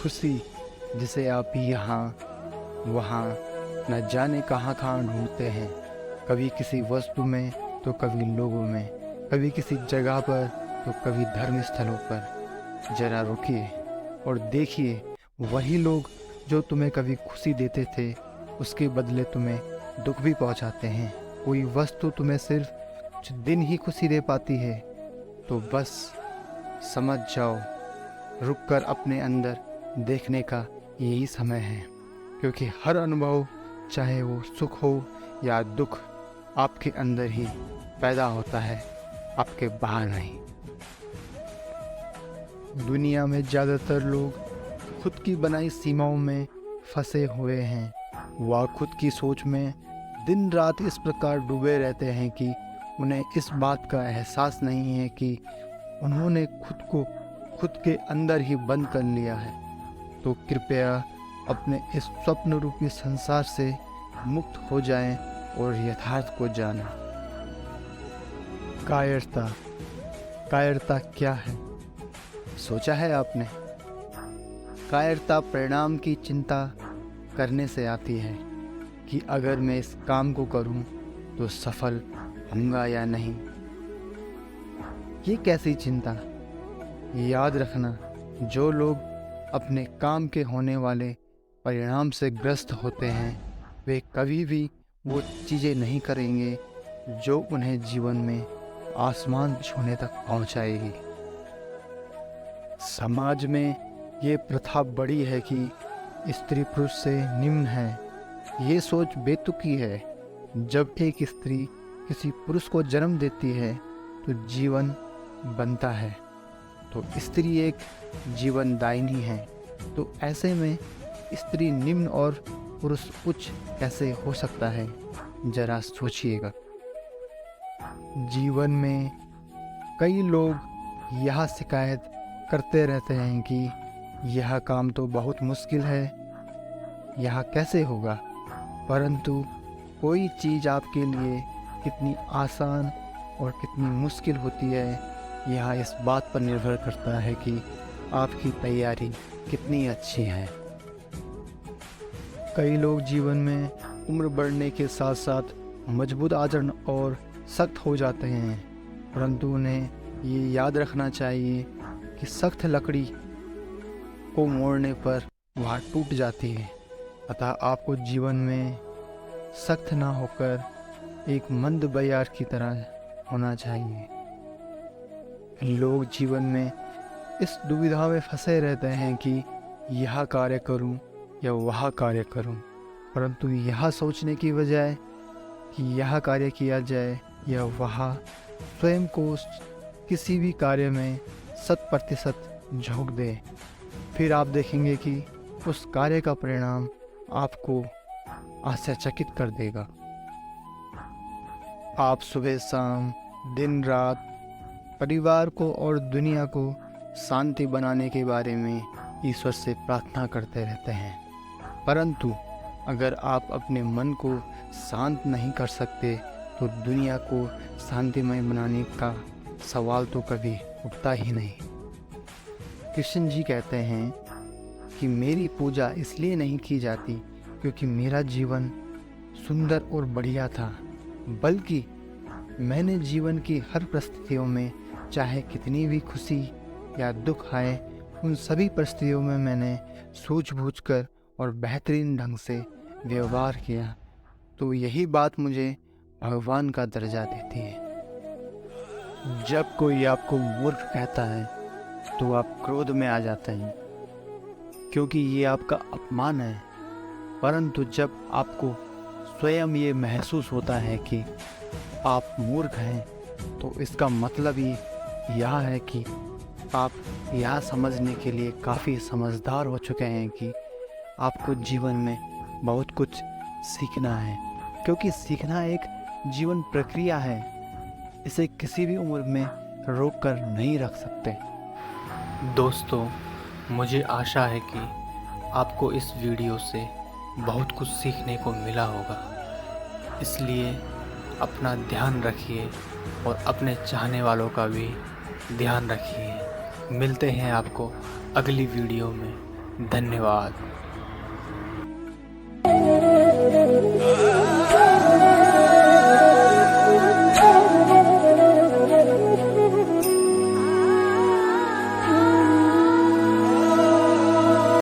खुशी जिसे आप यहाँ वहाँ न जाने कहाँ कहाँ ढूंढते हैं, कभी किसी वस्तु में तो कभी लोगों में, कभी किसी जगह पर तो कभी धर्म स्थलों पर। जरा रुकिए और देखिए, वही लोग जो तुम्हें कभी खुशी देते थे उसके बदले तुम्हें दुख भी पहुंचाते हैं। कोई वस्तु तुम्हें सिर्फ कुछ दिन ही खुशी दे पाती है, तो बस समझ जाओ, रुककर अपने अंदर देखने का यही समय है। क्योंकि हर अनुभव, चाहे वो सुख हो या दुख, आपके अंदर ही पैदा होता है, आपके बाहर नहीं। दुनिया में ज़्यादातर लोग खुद की बनाई सीमाओं में फंसे हुए हैं। वह खुद की सोच में दिन रात इस प्रकार डूबे रहते हैं कि उन्हें इस बात का एहसास नहीं है कि उन्होंने खुद को खुद के अंदर ही बंद कर लिया है। तो कृपया अपने इस स्वप्न रूपी संसार से मुक्त हो जाएं और यथार्थ को जानें। कायरता। कायरता क्या है, सोचा है आपने? कायरता परिणाम की चिंता करने से आती है कि अगर मैं इस काम को करूं तो सफल होऊंगा या नहीं। ये कैसी चिंता? याद रखना, जो लोग अपने काम के होने वाले परिणाम से ग्रस्त होते हैं, वे कभी भी वो चीज़ें नहीं करेंगे जो उन्हें जीवन में आसमान छूने तक पहुंचाएगी। समाज में ये प्रथा बड़ी है कि स्त्री पुरुष से निम्न है। ये सोच बेतुकी है। जब एक स्त्री किसी पुरुष को जन्म देती है तो जीवन बनता है, तो स्त्री एक जीवनदायिनी है। तो ऐसे में स्त्री निम्न और पुरुष उच्च कैसे हो सकता है? जरा सोचिएगा। जीवन में कई लोग यह शिकायत करते रहते हैं कि यह काम तो बहुत मुश्किल है, यह कैसे होगा। परंतु कोई चीज़ आपके लिए कितनी आसान और कितनी मुश्किल होती है, यह इस बात पर निर्भर करता है कि आपकी तैयारी कितनी अच्छी है। कई लोग जीवन में उम्र बढ़ने के साथ साथ मजबूत आचरण और सख्त हो जाते हैं, परंतु उन्हें ये याद रखना चाहिए कि सख्त लकड़ी को मोड़ने पर वह टूट जाती है। अतः आपको जीवन में सख्त ना होकर एक मंद बयार की तरह होना चाहिए। लोग जीवन में इस दुविधा में फंसे रहते हैं कि यह कार्य करूं या वह कार्य करूं, परंतु यह सोचने की बजाय कि यह कार्य किया जाए या वह, स्वयं को किसी भी कार्य में 100% झोंक दें। फिर आप देखेंगे कि उस कार्य का परिणाम आपको आश्चर्यचकित कर देगा। आप सुबह शाम, दिन रात परिवार को और दुनिया को शांति बनाने के बारे में ईश्वर से प्रार्थना करते रहते हैं, परंतु अगर आप अपने मन को शांत नहीं कर सकते तो दुनिया को शांतिमय बनाने का सवाल तो कभी उठता ही नहीं। कृष्ण जी कहते हैं कि मेरी पूजा इसलिए नहीं की जाती क्योंकि मेरा जीवन सुंदर और बढ़िया था, बल्कि मैंने जीवन की हर परिस्थितियों में, चाहे कितनी भी खुशी या दुख आए, उन सभी परिस्थितियों में मैंने सूझबूझकर और बेहतरीन ढंग से व्यवहार किया। तो यही बात मुझे भगवान का दर्जा देती है। जब कोई आपको मूर्ख कहता है तो आप क्रोध में आ जाते हैं, क्योंकि ये आपका अपमान है। परंतु जब आपको स्वयं ये महसूस होता है कि आप मूर्ख हैं, तो इसका मतलब ही यह है कि आप यह समझने के लिए काफ़ी समझदार हो चुके हैं कि आपको जीवन में बहुत कुछ सीखना है, क्योंकि सीखना एक जीवन प्रक्रिया है। इसे किसी भी उम्र में रोक कर नहीं रख सकते। दोस्तों, मुझे आशा है कि आपको इस वीडियो से बहुत कुछ सीखने को मिला होगा। इसलिए अपना ध्यान रखिए और अपने चाहने वालों का भी ध्यान रखिए। मिलते हैं आपको अगली वीडियो में। धन्यवाद।